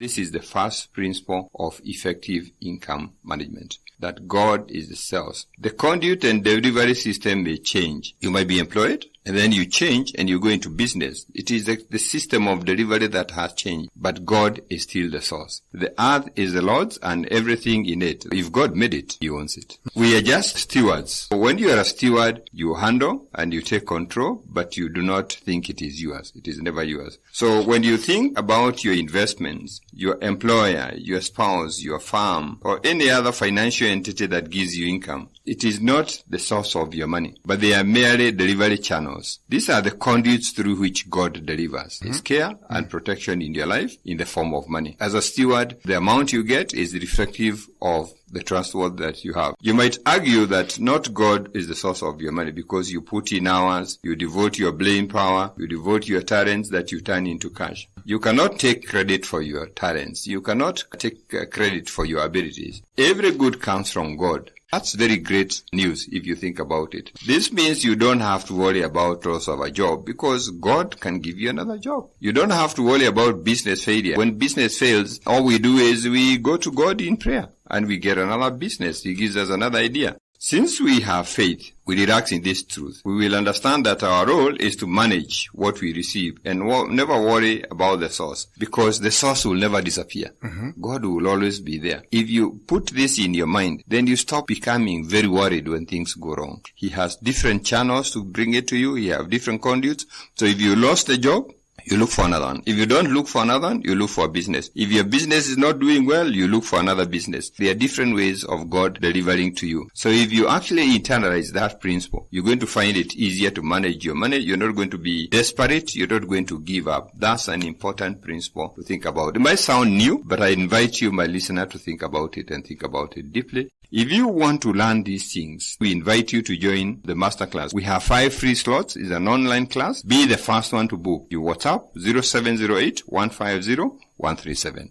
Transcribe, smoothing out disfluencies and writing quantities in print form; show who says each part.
Speaker 1: This is the first principle of effective income management, that God is the source. The conduit and delivery system may change. You might be employed, and then you change and you go into business. It is the system of delivery that has changed, but God is still the source. The earth is the Lord's and everything in it. If God made it, He owns it. We are just stewards. When you are a steward, you handle and you take control, but you do not think it is yours. It is never yours. So when you think about your investments, your employer, your spouse, your farm, or any other financial entity that gives you income, it is not the source of your money, but they are merely delivery channels. These are the conduits through which God delivers His care and protection in your life in the form of money. As a steward, the amount you get is reflective of the trustworthy that you have. You might argue that not God is the source of your money because you put in hours, you devote your brain power, you devote your talents that you turn into cash. You cannot take credit for your talents. You cannot take credit for your abilities. Every good comes from God. That's very great news if you think about it. This means you don't have to worry about loss of a job because God can give you another job. You don't have to worry about business failure. When business fails, all we do is we go to God in prayer and we get another business. He gives us another idea. Since we have faith, we relax in this truth. We will understand that our role is to manage what we receive and never worry about the source, because the source will never disappear. God will always be there. If you put this in your mind, then you stop becoming very worried when things go wrong. He has different channels to bring it to you. He has different conduits. So if you lost a job, you look for another one. If you don't look for another one, you look for a business. If your business is not doing well, you look for another business. There are different ways of God delivering to you. So if you actually internalize that principle, you're going to find it easier to manage your money. You're not going to be desperate. You're not going to give up. That's an important principle to think about. It might sound new, but I invite you, my listener, to think about it and think about it deeply. If you want to learn these things, we invite you to join the Masterclass. We have 5 free slots. It's an online class. Be the first one to book. You WhatsApp 0708 150 137.